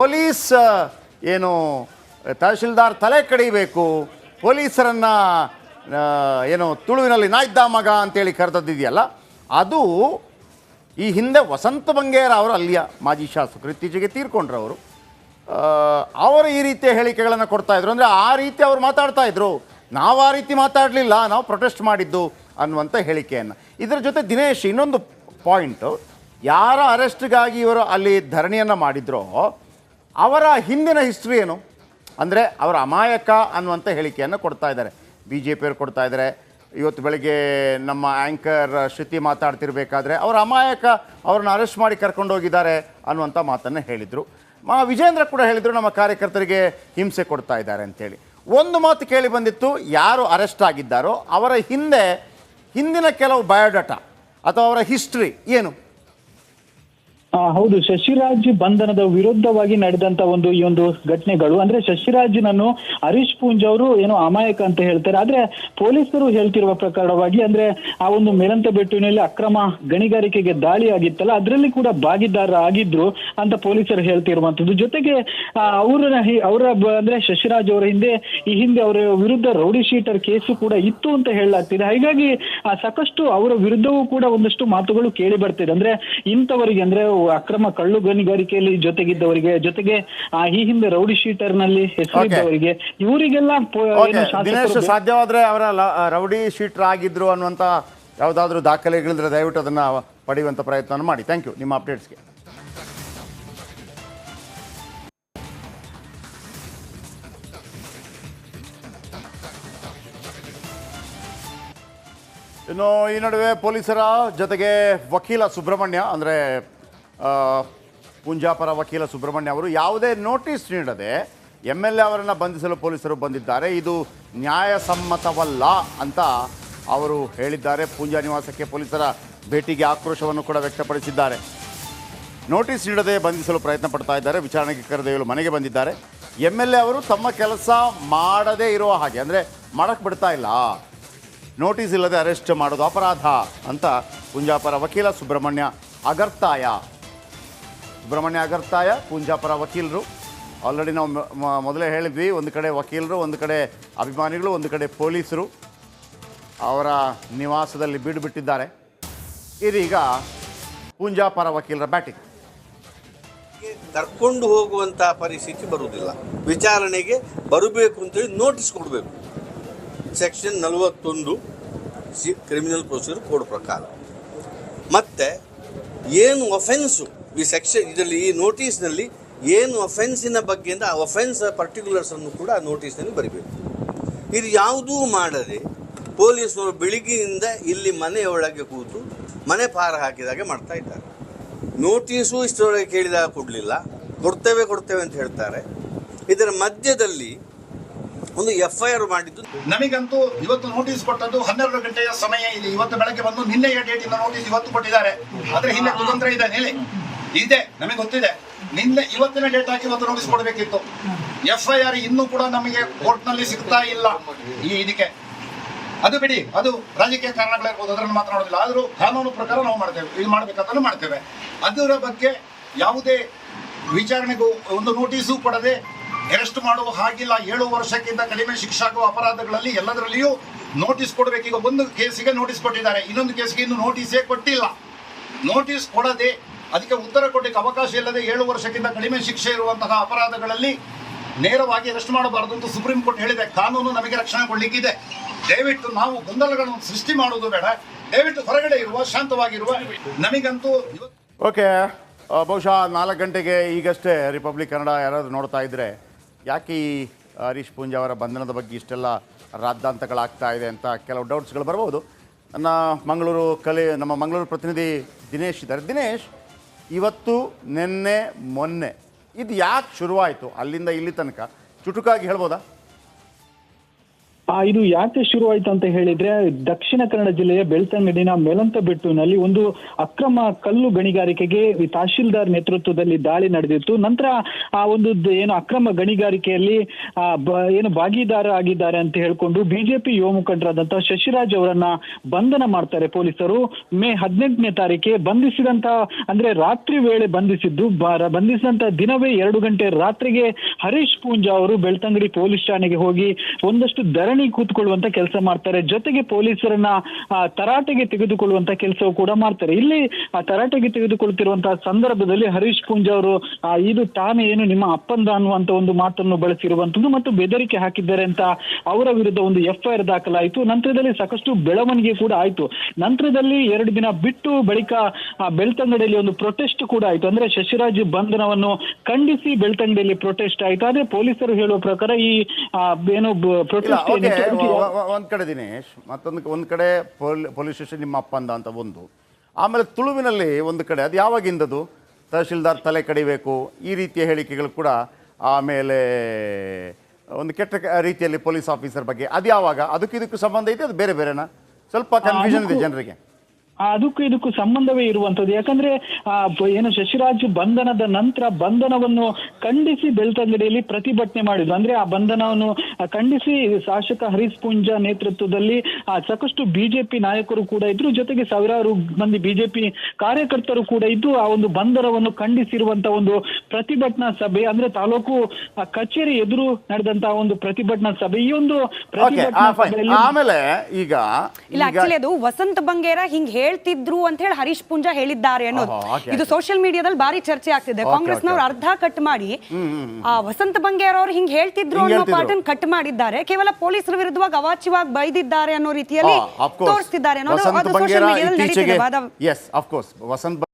Police ಏನು ತಹಶೀಲ್ದಾರ್ ತಲೆ ಕಡಿಬೇಕು, ಪೊಲೀಸರನ್ನು ಏನು ತುಳುವಿನಲ್ಲಿ ನಾಯ್ದ ಮಗ ಅಂತೇಳಿ ಕರೆದದ್ದಿದೆಯಲ್ಲ, ಅದು ಈ ಹಿಂದೆ ವಸಂತ ಬಂಗೇರ ಅವರು ಅಲ್ಲಿಯ ಮಾಜಿ ಶಾಸಕರು, ಇತ್ತೀಚೆಗೆ ತೀರ್ಕೊಂಡ್ರು ಅವರು ಈ ರೀತಿಯ ಹೇಳಿಕೆಗಳನ್ನು ಕೊಡ್ತಾಯಿದ್ರು. ಅಂದರೆ ಆ ರೀತಿ ಅವರು ಮಾತಾಡ್ತಾಯಿದ್ರು, ನಾವು ಆ ರೀತಿ ಮಾತಾಡಲಿಲ್ಲ, ನಾವು ಪ್ರೊಟೆಸ್ಟ್ ಮಾಡಿದ್ದು ಅನ್ನುವಂಥ ಹೇಳಿಕೆಯನ್ನು. ಇದರ ಜೊತೆ ದಿನೇಶ್ ಇನ್ನೊಂದು ಪಾಯಿಂಟು, ಯಾರ ಅರೆಸ್ಟ್ಗಾಗಿ ಇವರು ಅಲ್ಲಿ ಧರಣಿಯನ್ನು ಮಾಡಿದ್ರೋ ಅವರ ಹಿಂದಿನ ಹಿಸ್ಟ್ರಿ ಏನು ಅಂದರೆ ಅವರ ಅಮಾಯಕ ಅನ್ನುವಂಥ ಹೇಳಿಕೆಯನ್ನು ಕೊಡ್ತಾ ಇದ್ದಾರೆ, ಬಿ ಜೆ ಪಿಯವರು ಕೊಡ್ತಾ ಇದ್ದಾರೆ. ಇವತ್ತು ಬೆಳಗ್ಗೆ ನಮ್ಮ ಆ್ಯಂಕರ್ ಶ್ರುತಿ ಮಾತಾಡ್ತಿರ್ಬೇಕಾದ್ರೆ ಅವರ ಅಮಾಯಕ, ಅವ್ರನ್ನ ಅರೆಸ್ಟ್ ಮಾಡಿ ಕರ್ಕೊಂಡೋಗಿದ್ದಾರೆ ಅನ್ನುವಂಥ ಮಾತನ್ನು ಹೇಳಿದರು. ವಿಜೇಂದ್ರ ಕೂಡ ಹೇಳಿದರು, ನಮ್ಮ ಕಾರ್ಯಕರ್ತರಿಗೆ ಹಿಂಸೆ ಕೊಡ್ತಾ ಇದ್ದಾರೆ ಅಂತೇಳಿ. ಒಂದು ಮಾತು ಕೇಳಿ ಬಂದಿತ್ತು, ಯಾರು ಅರೆಸ್ಟ್ ಆಗಿದ್ದಾರೋ ಅವರ ಹಿಂದಿನ ಕೆಲವು ಬಯೋಡಾಟಾ ಅಥವಾ ಅವರ ಹಿಸ್ಟ್ರಿ ಏನು? ಹೌದು, ಶಶಿರಾಜ್ ಬಂಧನದ ವಿರುದ್ಧವಾಗಿ ನಡೆದಂತ ಈ ಒಂದು ಘಟನೆಗಳು ಅಂದ್ರೆ ಶಶಿರಾಜ್ನನ್ನು ಹರೀಶ್ ಪೂಂಜ್ ಅವರು ಏನೋ ಅಮಾಯಕ ಅಂತ ಹೇಳ್ತಾರೆ. ಆದ್ರೆ ಪೊಲೀಸರು ಹೇಳ್ತಿರುವ ಪ್ರಕಾರವಾಗಿ ಅಂದ್ರೆ ಆ ಒಂದು ಮೇಲಂತಬೆಟ್ಟುವಿನಲ್ಲಿ ಅಕ್ರಮ ಗಣಿಗಾರಿಕೆಗೆ ದಾಳಿ ಆಗಿತ್ತಲ್ಲ, ಅದರಲ್ಲಿ ಕೂಡ ಭಾಗಿದಾರ ಆಗಿದ್ರು ಅಂತ ಪೊಲೀಸರು ಹೇಳ್ತಿರುವಂತದ್ದು. ಜೊತೆಗೆ ಅವರ ಅಂದ್ರೆ ಶಶಿರಾಜ್ ಅವರ ಈ ಹಿಂದೆ ಅವರ ವಿರುದ್ಧ ರೌಡಿ ಶೀಟರ್ ಕೇಸು ಕೂಡ ಇತ್ತು ಅಂತ ಹೇಳಲಾಗ್ತಿದೆ. ಹಾಗಾಗಿ ಸಾಕಷ್ಟು ಅವರ ವಿರುದ್ಧವೂ ಕೂಡ ಒಂದಷ್ಟು ಮಾತುಗಳು ಕೇಳಿ ಬರ್ತಿದೆ. ಅಂದ್ರೆ ಇಂಥವರಿಗೆ ಅಂದ್ರೆ ಅಕ್ರಮ ಕಳ್ಳು ಗಣಿಗಾರಿಕೆಯಲ್ಲಿ ಜೊತೆಗಿದ್ದವರಿಗೆ, ಜೊತೆಗೆ ಈ ಹಿಂದೆ ರೌಡಿ ಶೀಟರ್ ನಲ್ಲಿ ಹೆಸರಿದ್ದವರಿಗೆ, ಇವರಿಗೆಲ್ಲ ಸಾಧ್ಯವಾದ್ರೆ ಅವರ ರೌಡಿ ಶೀಟರ್ ಆಗಿದ್ರು ಅನ್ನುವಂತ ಯಾವುದಾದ್ರೂ ದಾಖಲೆಗಳಿದ್ರೆ ದಯವಿಟ್ಟು ಅದನ್ನ ಪಡೆಯುವಂತ ಪ್ರಯತ್ನ ಮಾಡಿ. ಥ್ಯಾಂಕ್ ಯು ನಿಮ್ಮ ಅಪ್ಡೇಟ್ಸ್ಗೆ. ಇನ್ನು ಈ ನಡುವೆ ಪೊಲೀಸರ ಜೊತೆಗೆ ವಕೀಲ ಸುಬ್ರಹ್ಮಣ್ಯ ಅಂದರೆ ಪೂಂಜಾಪರ ವಕೀಲ ಸುಬ್ರಹ್ಮಣ್ಯ ಅವರು ಯಾವುದೇ ನೋಟಿಸ್ ನೀಡದೆ MLA ಅವರನ್ನು ಬಂಧಿಸಲು ಪೊಲೀಸರು ಬಂದಿದ್ದಾರೆ. ಇದು ನ್ಯಾಯಸಮ್ಮತವಲ್ಲ ಅಂತ ಅವರು ಹೇಳಿದ್ದಾರೆ. ಪೂಂಜಾ ನಿವಾಸಕ್ಕೆ ಪೊಲೀಸರ ಭೇಟಿಗೆ ಆಕ್ರೋಶವನ್ನು ಕೂಡ ವ್ಯಕ್ತಪಡಿಸಿದ್ದಾರೆ. ನೋಟಿಸ್ ನೀಡದೆ ಬಂಧಿಸಲು ಪ್ರಯತ್ನ ಪಡ್ತಾ ಇದ್ದಾರೆ. ವಿಚಾರಣೆಗೆ ಕರೆದೊಯ್ಯಲು ಮನೆಗೆ ಬಂದಿದ್ದಾರೆ. MLA ಅವರು ತಮ್ಮ ಕೆಲಸ ಮಾಡದೇ ಇರುವ ಹಾಗೆ, ಅಂದರೆ ಮಾಡಕ್ಕೆ ಬಿಡ್ತಾ ಇಲ್ಲ, ನೋಟಿಸ್ ಇಲ್ಲದೆ ಅರೆಸ್ಟ್ ಮಾಡೋದು ಅಪರಾಧ ಅಂತ ಪೂಂಜಾಪರ ವಕೀಲ ಸುಬ್ರಹ್ಮಣ್ಯ ಅಗರ್ತಾಯ ಪೂಂಜಾಪರ ವಕೀಲರು. ಆಲ್ರೆಡಿ ನಾವು ಮೊದಲೇ ಹೇಳಿದ್ವಿ, ಒಂದು ಕಡೆ ವಕೀಲರು, ಒಂದು ಕಡೆ ಅಭಿಮಾನಿಗಳು, ಒಂದು ಕಡೆ ಪೊಲೀಸರು ಅವರ ನಿವಾಸದಲ್ಲಿ ಬೀಡು ಬಿಟ್ಟಿದ್ದಾರೆ. ಇದೀಗ ಪೂಂಜಾಪರ ವಕೀಲರ ಬ್ಯಾಟಿಂಗ್. ಕರ್ಕೊಂಡು ಹೋಗುವಂಥ ಪರಿಸ್ಥಿತಿ ಬರುವುದಿಲ್ಲ. ವಿಚಾರಣೆಗೆ ಬರಬೇಕು ಅಂತೇಳಿ ನೋಟಿಸ್ ಕೊಡಬೇಕು. ಸೆಕ್ಷನ್ 41 ಕ್ರಿಮಿನಲ್ ಪ್ರೊಸೀಜರ್ ಕೋಡ್ ಪ್ರಕಾರ. ಮತ್ತು ಏನು ಒಫೆನ್ಸು ಈ ಸೆಕ್ಷನ್ ಇದರಲ್ಲಿ ಈ ನೋಟಿಸ್ನಲ್ಲಿ ಏನು ಒಫೆನ್ಸಿನ ಬಗ್ಗೆ ಅಂದರೆ ಆ ಒಫೆನ್ಸ್ ಪರ್ಟಿಕ್ಯುಲರ್ಸನ್ನು ಕೂಡ ಆ ನೋಟಿಸ್ನಲ್ಲಿ ಬರೀಬೇಕು. ಇದು ಯಾವುದೂ ಮಾಡದೆ ಪೊಲೀಸ್ನವರು ಬೆಳಿಗ್ಗೆಯಿಂದ ಇಲ್ಲಿ ಮನೆಯೊಳಗೆ ಕೂತು ಮನೆ ಪಾರ ಹಾಕಿದಾಗೆ ಮಾಡ್ತಾ ಇದ್ದಾರೆ. ನೋಟಿಸು ಇಷ್ಟರೊಳಗೆ ಕೇಳಿದಾಗ ಕೊಡಲಿಲ್ಲ, ಕೊಡ್ತೇವೆ ಅಂತ ಹೇಳ್ತಾರೆ. ಇದರ ಮಧ್ಯದಲ್ಲಿ ಒಂದು FIR ಮಾಡಿದ್ದು. ನಮಗಂತೂ ಇವತ್ತು ನೋಟಿಸ್ ಕೊಟ್ಟದ್ದು 12 ಗಂಟೆಯ ಸಮಯ ಇದೆ. ಇವತ್ತು ಬೆಳಗ್ಗೆ ಬಂದು ನಿನ್ನೆಯ ಡೇಟಿನ ನೋಟಿಸ್ ಇವತ್ತು ಕೊಟ್ಟಿದ್ದಾರೆ. ಆದ್ರೆ ಹಿಂದೆ ಕುತಂತ್ರ ಇದೆ ನಮಗೆ ಗೊತ್ತಿದೆ. ಇವತ್ತಿನ ಡೇಟ್ ಹಾಕಿ ಇವತ್ತು ನೋಟಿಸ್ ಕೊಡಬೇಕಿತ್ತು. FIR ಇನ್ನೂ ಕೂಡ ನಮಗೆ ಕೋರ್ಟ್ ನಲ್ಲಿ ಸಿಗ್ತಾ ಇಲ್ಲ. ಇದಕ್ಕೆ ಅದು ಬಿಡಿ, ಅದು ರಾಜಕೀಯ ಕಾರಣಗಳಿರ್ಬೋದು, ಅದನ್ನು ಮಾತನಾಡೋದಿಲ್ಲ. ಆದ್ರೂ ಕಾನೂನು ಪ್ರಕಾರ ನಾವು ಮಾಡ್ತೇವೆ, ಇದು ಮಾಡ್ಬೇಕಾದ್ರೂ ಮಾಡ್ತೇವೆ. ಅದರ ಬಗ್ಗೆ ಯಾವುದೇ ವಿಚಾರಣೆಗೂ ಒಂದು ನೋಟಿಸು ಕೊಡದೆ ಅರೆಸ್ಟ್ ಮಾಡುವ ಹಾಗಿಲ್ಲ. 7 ವರ್ಷಕ್ಕಿಂತ ಕಡಿಮೆ ಶಿಕ್ಷೆ ಆಗುವ ಅಪರಾಧಗಳಲ್ಲಿ ಎಲ್ಲದರಲ್ಲಿಯೂ ನೋಟಿಸ್ ಕೊಡಬೇಕು. ಈಗ ಒಂದು ಕೇಸಿಗೆ ನೋಟಿಸ್ ಕೊಟ್ಟಿದ್ದಾರೆ, ಇನ್ನೊಂದು ಕೇಸಿಗೆ ಇನ್ನು ನೋಟಿಸೇ ಕೊಟ್ಟಿಲ್ಲ. ನೋಟಿಸ್ ಕೊಡದೆ ಅದಕ್ಕೆ ಉತ್ತರ ಕೊಡಲಿಕ್ಕೆ ಅವಕಾಶ ಇಲ್ಲದೆ 7 ವರ್ಷಕ್ಕಿಂತ ಕಡಿಮೆ ಶಿಕ್ಷೆ ಇರುವಂತಹ ಅಪರಾಧಗಳಲ್ಲಿ ನೇರವಾಗಿ ಅರೆಸ್ಟ್ ಮಾಡಬಾರದು ಅಂತ ಸುಪ್ರೀಂ ಕೋರ್ಟ್ ಹೇಳಿದೆ. ಕಾನೂನು ನಮಗೆ ರಕ್ಷಣೆ ಕೊಡಲಿಕ್ಕಿದೆ. ದಯವಿಟ್ಟು ನಾವು ಗೊಂದಲಗಳನ್ನು ಸೃಷ್ಟಿ ಮಾಡುವುದು ಬೇಡ. ದಯವಿಟ್ಟು ಹೊರಗಡೆ ಇರುವ ಶಾಂತವಾಗಿರುವ ನಮಗಂತೂ ಓಕೆ. ಬಹುಶಃ 4 ಗಂಟೆಗೆ ಈಗಷ್ಟೇ ರಿಪಬ್ಲಿಕ್ ಕನ್ನಡ ಯಾರಾದರೂ ನೋಡ್ತಾ ಇದ್ದರೆ ಯಾಕೆ ಈ ಹರೀಶ್ ಪೂಂಜಾ ಅವರ ಬಂಧನದ ಬಗ್ಗೆ ಇಷ್ಟೆಲ್ಲ ರಾದ್ದಾಂತಗಳಾಗ್ತಾ ಇದೆ ಅಂತ ಕೆಲವು ಡೌಟ್ಸ್ಗಳು ಬರ್ಬೋದು. ನಮ್ಮ ಮಂಗಳೂರು ಪ್ರತಿನಿಧಿ ದಿನೇಶ್ ಇದ್ದಾರೆ. ದಿನೇಶ್, ಇವತ್ತು ನಿನ್ನೆ ಮೊನ್ನೆ ಇದು ಯಾಕೆ ಶುರುವಾಯಿತು, ಅಲ್ಲಿಂದ ಇಲ್ಲಿ ತನಕ ಚುಟುಕಾಗಿ ಹೇಳ್ಬೋದಾ? ಇದು ಯಾಕೆ ಶುರುವಾಯಿತು ಅಂತ ಹೇಳಿದ್ರೆ, ದಕ್ಷಿಣ ಕನ್ನಡ ಜಿಲ್ಲೆಯ ಬೆಳ್ತಂಗಡಿನ ಮೇಲಂತಬೆಟ್ಟುನಲ್ಲಿ ಒಂದು ಅಕ್ರಮ ಕಲ್ಲು ಗಣಿಗಾರಿಕೆಗೆ ತಹಶೀಲ್ದಾರ್ ನೇತೃತ್ವದಲ್ಲಿ ದಾಳಿ ನಡೆದಿತ್ತು. ನಂತರ ಆ ಒಂದು ಏನು ಅಕ್ರಮ ಗಣಿಗಾರಿಕೆಯಲ್ಲಿ ಏನು ಭಾಗಿದಾರ ಆಗಿದ್ದಾರೆ ಅಂತ ಹೇಳ್ಕೊಂಡು ಬಿಜೆಪಿ ಯುವ ಮುಖಂಡರಾದಂತಹ ಶಶಿರಾಜ್ ಅವರನ್ನ ಬಂಧನ ಮಾಡ್ತಾರೆ ಪೊಲೀಸರು. ಮೇ 18ನೇ ತಾರೀಕಿಗೆ ಬಂಧಿಸಿದಂತ, ಅಂದ್ರೆ ರಾತ್ರಿ ವೇಳೆ ಬಂಧಿಸಿದಂತ ದಿನವೇ 2 ಗಂಟೆ ರಾತ್ರಿಗೆ ಹರೀಶ್ ಪೂಂಜಾ ಅವರು ಬೆಳ್ತಂಗಡಿ ಪೊಲೀಸ್ ಠಾಣೆಗೆ ಹೋಗಿ ಒಂದಷ್ಟು ಧರಣಿ ಕೂತ್ಕೊಳ್ಳುವಂತ ಕೆಲಸ ಮಾಡ್ತಾರೆ. ಜೊತೆಗೆ ಪೊಲೀಸರನ್ನ ತರಾಟೆಗೆ ತೆಗೆದುಕೊಳ್ಳುವಂತ ಕೆಲಸವೂ ಕೂಡ ಮಾಡ್ತಾರೆ. ಇಲ್ಲಿ ಆ ತರಾಟೆಗೆ ತೆಗೆದುಕೊಳ್ತಿರುವಂತಹ ಸಂದರ್ಭದಲ್ಲಿ ಹರೀಶ್ ಪೂಂಜಾ ಅವರು ಇದು ತಾನೇ ಏನು ನಿಮ್ಮ ಅಪ್ಪಂದ ಅನ್ನುವಂತ ಒಂದು ಮಾತನ್ನು ಬಳಸಿರುವಂತದ್ದು ಮತ್ತು ಬೆದರಿಕೆ ಹಾಕಿದ್ದಾರೆ ಅಂತ ಅವರ ವಿರುದ್ಧ ಒಂದು FIR ದಾಖಲಾಯಿತು. ನಂತರದಲ್ಲಿ ಸಾಕಷ್ಟು ಬೆಳವಣಿಗೆ ಕೂಡ ಆಯ್ತು. ನಂತರದಲ್ಲಿ 2 ದಿನ ಬಿಟ್ಟು ಬಳಿಕ ಬೆಳ್ತಂಗಡಿಯಲ್ಲಿ ಒಂದು ಪ್ರೊಟೆಸ್ಟ್ ಕೂಡ ಆಯ್ತು. ಅಂದ್ರೆ ಶಶಿರಾಜ್ ಬಂಧನವನ್ನು ಖಂಡಿಸಿ ಬೆಳ್ತಂಗಡಿಯಲ್ಲಿ ಪ್ರೊಟೆಸ್ಟ್ ಆಯ್ತು. ಆದ್ರೆ ಪೊಲೀಸರು ಹೇಳುವ ಪ್ರಕಾರ ಈ ಏನು ಪ್ರೊಟೆಸ್ಟ್ ಒಂದ್ ಕಡೆ ದಿನೇಶ್, ಒಂದ್ ಕಡೆ ಪೊಲೀಸ್ ಸ್ಟೇಷನ್ ನಿಮ್ಮ ಅಪ್ಪಂದ ಅಂತ ಒಂದು, ಆಮೇಲೆ ತುಳುವಿನಲ್ಲಿ ಒಂದು ಕಡೆ ಅದು ಯಾವಾಗಿಂದದು ತಹಶೀಲ್ದಾರ್ ತಲೆ ಕಡಿಬೇಕು ಈ ರೀತಿಯ ಹೇಳಿಕೆಗಳು ಕೂಡ, ಆಮೇಲೆ ಒಂದು ಕೆಟ್ಟ ರೀತಿಯಲ್ಲಿ ಪೊಲೀಸ್ ಆಫೀಸರ್ ಬಗ್ಗೆ ಅದು ಯಾವಾಗ, ಇದಕ್ಕೂ ಸಂಬಂಧ ಇದೆ, ಅದು ಬೇರೆ ಬೇರೆನಾ? ಸ್ವಲ್ಪ ಕನ್ಫ್ಯೂಷನ್ ಇದೆ ಜನರಿಗೆ. ಅದಕ್ಕೂ ಇದಕ್ಕೂ ಸಂಬಂಧವೇ ಇರುವಂತದ್ದು. ಯಾಕಂದ್ರೆ ಏನು ಶಶಿರಾಜ್ ಬಂಧನದ ನಂತರ ಬಂಧನವನ್ನು ಖಂಡಿಸಿ ಬೆಳ್ತಂಗಡಿಯಲ್ಲಿ ಪ್ರತಿಭಟನೆ ಮಾಡಿದ್ರು. ಅಂದ್ರೆ ಆ ಬಂಧನವನ್ನು ಖಂಡಿಸಿ ಶಾಸಕ ಹರೀಶ್ ಪೂಂಜಾ ನೇತೃತ್ವದಲ್ಲಿ ಸಾಕಷ್ಟು ಬಿಜೆಪಿ ನಾಯಕರು ಕೂಡ ಇದ್ರು, ಜೊತೆಗೆ ಸಾವಿರಾರು ಮಂದಿ ಬಿಜೆಪಿ ಕಾರ್ಯಕರ್ತರು ಕೂಡ ಇದ್ದು ಆ ಒಂದು ಬಂಧನವನ್ನು ಖಂಡಿಸಿರುವಂತ ಒಂದು ಪ್ರತಿಭಟನಾ ಸಭೆ, ಅಂದ್ರೆ ತಾಲೂಕು ಕಚೇರಿ ಎದುರು ನಡೆದಂತಹ ಒಂದು ಪ್ರತಿಭಟನಾ ಸಭೆ. ಈ ಒಂದು ಪ್ರತಿಭಟನಾ ಸಭೆಯಲ್ಲಿ ಆಮೇಲೆ ಈಗ ಇಲ್ಲ, ಆಕ್ಚುಲಿ ಅದು ವಸಂತ ಬಂಗೇರ ಹಿಂಗ್ ಹೇಳ್ತಿದ್ರು ಅಂತ ಹೇಳಿ ಹರೀಶ್ ಪೂಂಜಾ ಹೇಳಿದ್ದಾರೆ ಅನ್ನೋದು ಇದು ಸೋಷಿಯಲ್ ಮೀಡಿಯಾದಲ್ಲಿ ಬಾರಿ ಚರ್ಚೆ ಆಗ್ತಿದೆ. ಕಾಂಗ್ರೆಸ್ನವ್ರು ಅರ್ಧ ಕಟ್ ಮಾಡಿ ಆ ವಸಂತ ಬಂಗೇರ ಅವರು ಹಿಂಗ್ ಹೇಳ್ತಿದ್ರು ಅನ್ನೋ ಪಾರ್ಟನ್ ಕಟ್ ಮಾಡಿದ್ದಾರೆ. ಕೇವಲ ಪೊಲೀಸರ ವಿರುದ್ಧವಾಗಿ ಅವಾಚ್ಯವಾಗಿ ಬೈದಿದ್ದಾರೆ ಅನ್ನೋ ರೀತಿಯಲ್ಲಿ ತೋರಿಸ್ತಿದ್ದಾರೆ ಅನ್ನೋದು ಸೋಷಿಯಲ್ ಮೀಡಿಯಾದಲ್ಲಿ ನಡೀತಿದೆ ವಾದ. ವಸಂತ